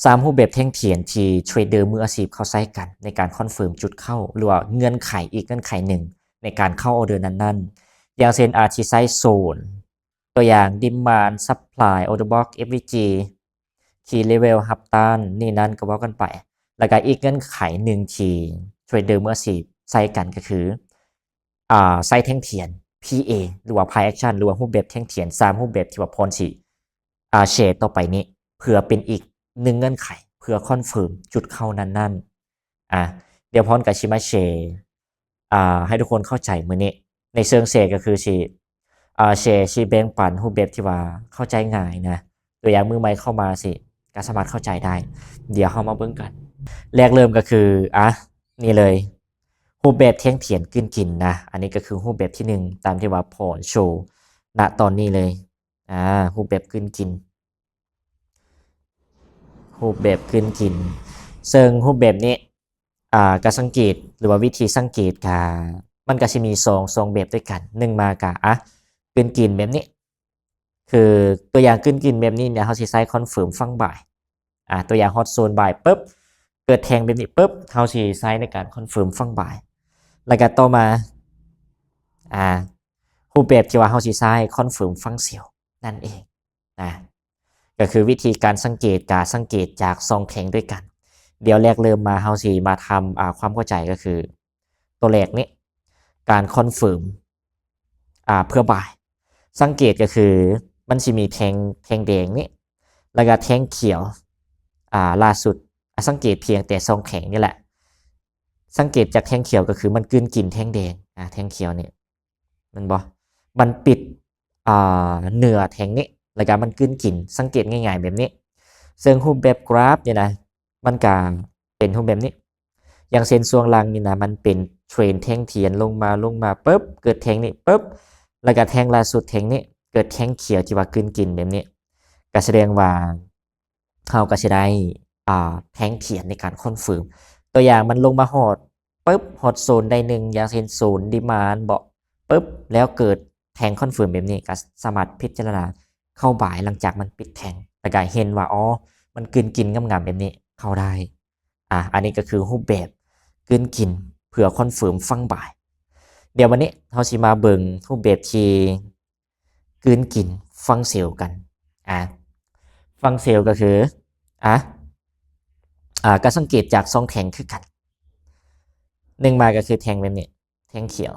3รูปแบบแท่งเทียนที่เทรดเดอร์มืออาชีพเขาใช้กันในการคอนเฟิร์มจุดเข้าหรือว่าเงื่อนไขอีกเงื่อนไขหนึ่งในการเข้าออเดอร์นั้นๆอย่างเช่นอาจจะใช้โซนตัวอย่าง Demand Supply Order Block FVG Key Level ฮับต้านนี่นั่นก็ว่ากันไปแล้วก็อีกเงื่อนไขหนึ่งที่เทรดเดอร์มืออาชีพใช้กันก็คือใช้แท่งเทียน PA หรือว่า Price Action หรือว่ารูปแบบแท่งเทียน3รูปแบบที่ว่าพรสิเชดต่อไปนี้เพื่อเป็นอีก1เงื่อนไขเพื่อคอนเฟิร์มจุดเข้านั้นเดี๋ยวพรกับชิมาแชร์ให้ทุกคนเข้าใจมื้อนี้ในเชิงเชก็คือสิแชร์สิแบ่งปันรูปแบบที่ว่าเข้าใจง่ายนะตัวอย่างมือใหม่เข้ามาสิก็สามารถเข้าใจได้เดี๋ยวเฮามาเบิ่งกันแรกเริ่มก็คือนี่เลยรูปแบบแท่งเทียนกินนะอันนี้ก็คือรูปแบบที่1ตามที่ว่าพรโชว์ณตอนนี้เลยรูปแบบกินรูปแบบกินซึ่งรูปแบบนี้การสังเกตหรือว่าวิธีสังเกตกามันก็จะมี2แบบด้วยกัน1มากะกินแบบนี้คือตัวอย่างกินแบบนี้เนี่ยเขาสิใช้คอนเฟิร์มฟังบ่ายตัวอย่างฮอตโซนบ่ายปุ๊บเกิดแทงแบบนี้ปุ๊บเขาสิใช้ในการคอนเฟิร์มฟังบ่ายแล้วก็ต่อมารูปแบบที่ว่าเขาสิใช้คอนเฟิร์มฟังเสียวนั่นเองก็คือวิธีการสังเกตจาก2แทงด้วยกันเดี๋ยวแรกเริ่มมาเฮาสิมาทำความเข้าใจก็คือตัวแรกนี้การคอนเฟิร์มเพื่อบ่ายสังเกตก็คือมันสิมีแทงแดงนี้แล้วก็แทงเขียวล่าสุดสังเกตเพียงแต่2แทงนี่แหละสังเกตจากแทงเขียวก็คือมันกลืนกินแทงแดงแทงเขียวนี่มันปิดเหนือแทงนี้แล้วก็มันกลืนกินสังเกตง่ายๆแบบนี้ซึ่งรูปแบบกราฟเนี่ยนะมันก็เป็นรูปแบบนี้อย่างเช่นช่วงล่างนี่นะมันเป็นเทรนแท่งเทียนลงมาปุ๊บเกิดแทงนี้ปุ๊บแล้วก็แทงล่าสุดแทงนี้เกิดแทงเขียวที่ว่ากลืนกินแบบนี้ก็แสดงว่าเราก็จะได้แทงเทียนในการคอนเฟิร์มตัวอย่างมันลงมาฮอดปุ๊บฮอดโซนได้1อย่างเช่นโซนดีมานด์บ่ปุ๊บแล้วเกิดแทงคอนเฟิร์มแบบนี้ก็สามารถพิจารณาเข้าบ่ายหลังจากมันปิดแทงแต่ก็เห็นว่ามันกลืนกินงามๆแบบนี้เข้าได้อันนี้ก็คือรูปแบบกลืนกินเพื่อคอนเฟิร์มฟังบ่ายเดี๋ยววันนี้เราสิมาเบิ่งรูปแบบที่กลืนกินฟังเซลกันฟังเซลก็คือการสังเกตจาก2แทงคือกัน1มาก็คือแทงแบบนี้แทงเขียว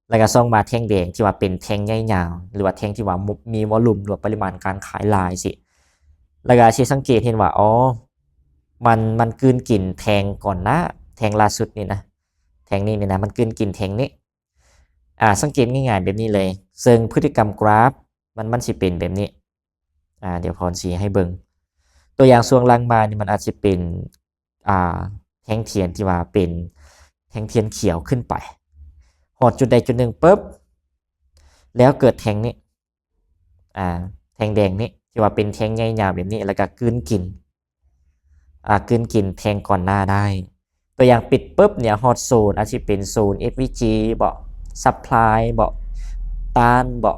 แล้วก็2มาแทงแดงที่ว่าเป็นแทงใหญ่ยาวหรือว่าแทงที่ว่ามีวอลลุ่มหรือปริมาณการขายหลายสิแล้วก็สิสังเกตเห็นว่ามันกลืนกินแทงก่อนหน้าแทงล่าสุดนี่นะแทงนี้นี่นะมันกลืนกินแทงนี้สังเกตง่ายๆแบบนี้เลยซึ่งพฤติกรรมกราฟมันสิเป็นแบบนี้เดี๋ยวพรสิให้เบิ่งตัวอย่างช่วงล่างมานี่มันอาจจะเป็นแทงเทียนที่ว่าเป็นแทงเทียนเขียวขึ้นไปหอดจุดใดจุดหนึ่งปุ๊บแล้วเกิดแทงนี้แทงแดงนี้ที่ว่าเป็นแทงใหญ่ยาวแบบนี้แล้วก็กลืนกินแทงก่อนหน้าได้ตัวอย่างปิดปุ๊บเนี่ยฮอตโซนอาจจะเป็นโซน FVG บ่ซัพพลายบ่ต้านบ่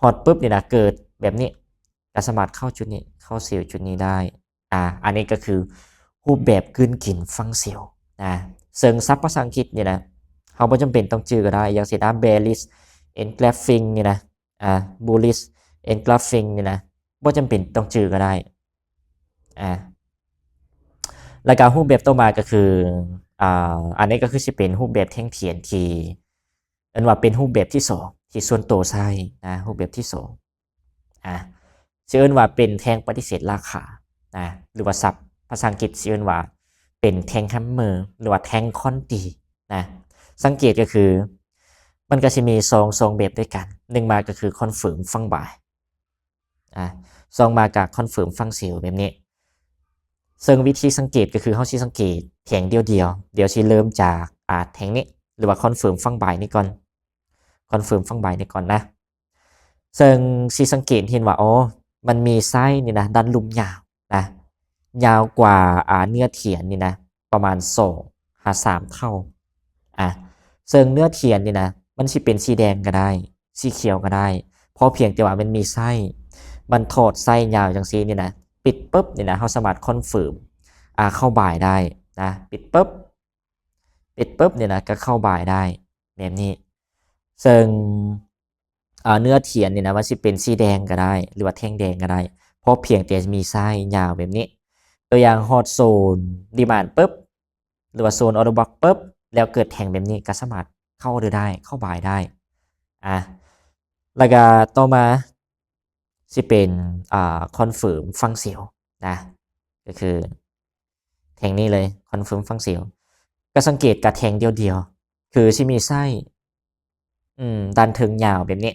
ฮอตปุ๊บเนี่ยนะเกิดแบบนี้ก็สามารถเข้าจุดนี้เข้าเซลล์จุดนี้ได้อันนี้ก็คือรูปแบบกลืนกินฟังเซลล์ซึ่งซับภาษาอังกฤษเนี่ยนะเราไม่จำเป็นต้องจื้อก็ได้อย่างเช่นbearish engulfing นี่นะbullish engulfing นี่นะไม่จำเป็นต้องจื้อก็ได้แล้วก็รูปแบบต่อมาก็คืออันนี้ก็คือสิเป็นรูปแบบแท่งเทียนที่อันว่าเป็นรูปแบบที่2ที่ส่วนตัวใช้รูปแบบที่2ชื่อว่าเป็นแท่งปฏิเสธราคาหรือว่าศัพท์ภาษาอังกฤษชื่อว่าเป็นแท่งแฮมเมอร์หรือว่าแท่งคอนตีสังเกตก็คือมันก็จะมี2แบบด้วยกัน1มาก็คือคอนเฟิร์มฟังบ่าย2มากับคอนเฟิร์มฟังเซลแบบนี้ซึ่งวิธีสังเกตก็คือเขาสิสังเกตแทงเดียวสิเริ่มจากแทงนี้หรือว่าคอนเฟิร์มฟังบ่ายนี่ก่อนคอนเฟิร์มฟังบ่ายนี่ก่อนนะซึ่งสิสังเกตเห็นว่ามันมีไส้นี่นะดันลุ่มยาวนะยาวกว่าเนื้อเทียนนี่นะประมาณ3 เท่าซึ่งเนื้อเทียนนี่นะมันสิเป็นสีแดงก็ได้สีเขียวก็ได้เพราะเพียงแต่ว่ามันมีไส้มันถอดไส้ยาวจังซี่นี่นะ ปิดปุ๊บนี่นะเฮาสามารถคอนเฟิร์มเข้าบ่ายได้นะปิดปุ๊บเนี่ยนะก็เข้าบ่ายได้แบบนี้ซึ่งเนื้อเทียนนี่นะมันสิเป็นสีแดงก็ได้หรือว่าแท่งแดงก็ได้เพราะเพียงแต่มีไส้ยาวแบบนี้ตัวอย่างฮอตโซนดีมานปุ๊บหรือว่าโซนออโตบ็อกปุ๊บแล้วเกิดแท่งแบบนี้ก็สามารถเข้าได้เข้าบ่ายได้แล้วก็ต่อมาสิเป็นคอนเฟิร์มฟังเสียวนะก็คือแท่งนี้เลยคอนเฟิร์มฟังเสียวก็สังเกตกับแท่งเดียวคือสิมีไส้ดันถึงยาวแบบนี้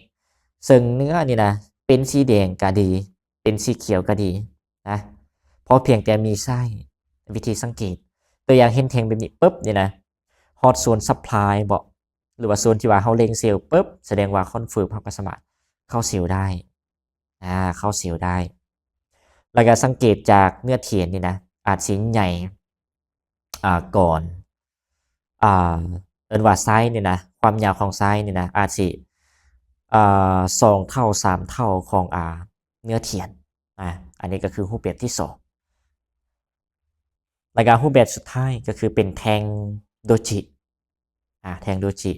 ซึ่งเนื้อนี่นะเป็นสีแดงก็ดีเป็นสีเขียวก็ดีนะเพราะเพียงแต่มีไส้วิธีสังเกตตัวอย่างเห็นแท่งแบบนี้ปุ๊บนี่นะฮอตโซนซัพพลายบอกหรือว่าโซนที่ว่าเฮาเล็งเซลล์ปุ๊บแสดงว่าคอนเฟิร์มเฮาก็สามารถเข้าเซลล์ได้เข้าเซลล์ได้แล้วก็สังเกตจากเนื้อเทียนนี่นะอาจสิใหญ่ก่อนเอิ้นว่าไซส์นี่นะความยาวของไซส์นี่นะอาจสิ2เท่า3เท่าของเนื้อเทียนอันนี้ก็คือรูปแบบที่2แล้วก็รูปแบบสุดท้ายก็คือเป็นแทงโดจิแทงโดจิ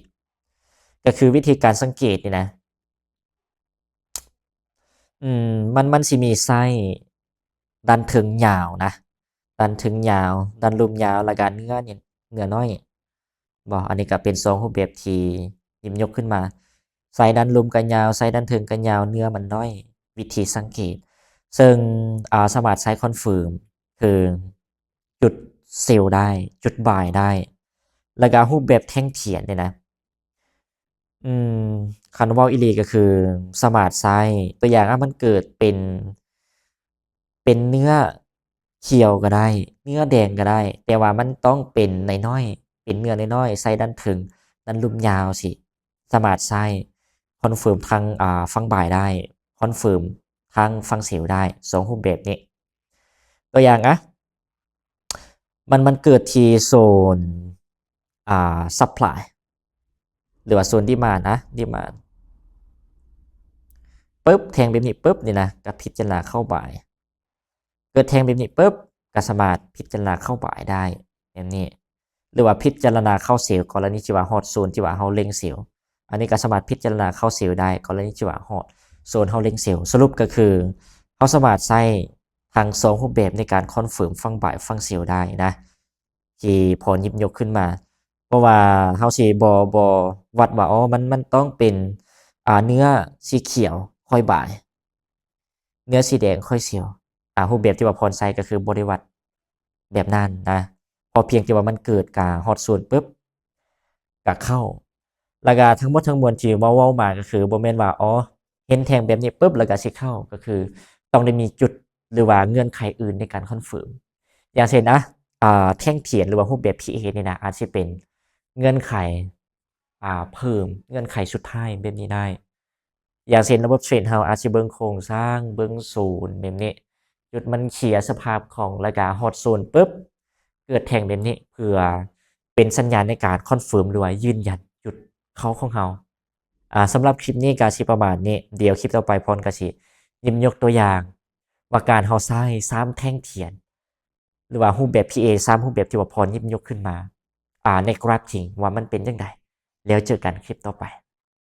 ก็คือวิธีการสังเกตนี่นะมันสิมีไส้ดันถึงยาวนะดันถึงยาวดันรุมยาวแล้วก็เนื้อนี่เนื้อน้อยบ่อันนี้ก็เป็น2รูปแบบที่หยิบยกขึ้นมาไส้ดันรุมก็ยาวไส้ดันถึงก็ยาวเนื้อมันน้อยวิธีสังเกตซึ่งสามารถใช้คอนเฟิร์มคือจุดเซลล์ได้จุดบ่ายได้แล้วก็รูปแบบแท่งเทียนเนี่ยนะคันเว้าอีหลีก็คือสมาร์ทไซส์ตัวอย่างมันเกิดเป็นเนื้อเขียวก็ได้เนื้อแดงก็ได้แต่ว่ามันต้องเป็นน้อยๆเป็นเนื้อน้อยๆไซส์ดันถึงดันรุมยาวสิสมาร์ทไซส์คอนเฟิร์มทางฝั่งบ่ายได้คอนเฟิร์มทางฝั่งเซลล์ได้2รูปแบบนี้ตัวอย่างมันเกิดที่โซนซัปพลายหรือว่าโซนดีมานด์ดีมานด์ปุ๊บแทงแบบนี้ปุ๊บนี่นะก็พิจารณาเข้าบ่ายเกิดแทงแบบนี้ปุ๊บก็สามารถพิจารณาเข้าบ่ายได้แบบนี้หรือว่าพิจารณาเข้าเซลล์กรณีที่ว่าฮอตโซนที่ว่าเฮาเล็งเซลล์อันนี้ก็สามารถพิจารณาเข้าเซลล์ได้กรณีที่ว่าฮอตโซนเฮาเล็งเซลล์สรุปก็คือเฮาสามารถใช้ทั้ง2รูปแบบในการคอนเฟิร์มฝั่งบ่ายฝั่งเซลล์ได้นะที่พอหยิบยกขึ้นมาเพราะว่าเฮาสิบ่วัดว่าอ๋อมันต้องเป็นเนื้อสีเขียวค่อยบ่ายเนื้อสีแดงค่อยเสียวรูปแบบที่ว่าพรไซก็คือบ่ได้วัดแบบนั้นนะพอเพียงแต่ว่ามันเกิดฮอตโซนปุ๊บก็เข้าแล้วก็ทั้งหมดทั้งมวลที่เว้าๆมาก็คือบ่แม่นว่าอ๋อเห็นแท่งแบบนี้ปุ๊บแล้วก็สิเข้าก็คือต้องได้มีจุดหรือว่าเงื่อนไขอื่นในการคอนเฟิร์มอย่างเช่นแท่งเทียนหรือว่ารูปแบบ PA นี่นะอาจสิเป็นเงื่อนไขเพิ่มเงื่อนไขสุดท้ายแบบนี้ได้อย่างเช่นระบบเทรดเฮาอาจสิเบิ่งโครงสร้างเบิ่งศูนย์แบบนี้จุดมันเคลียร์สภาพของแล้วก็ฮอตโซนปุ๊บเกิดแท่งแบบนี้เพื่อเป็นสัญญาณในการคอนเฟิร์มหรือว่ายืนยันจุดเข้าของเฮาสำหรับคลิปนี้ก็สิประมาณนี้เดี๋ยวคลิปต่อไปพรก็สิหยิบยกตัวอย่างว่าการเฮาใช้3แท่งเทียนหรือว่ารูปแบบ PA 3รูปแบบที่ว่าพรหยิบยกขึ้นมาในกราฟจริงว่ามันเป็นจั่งใดแล้วเจอกันคลิปต่อไป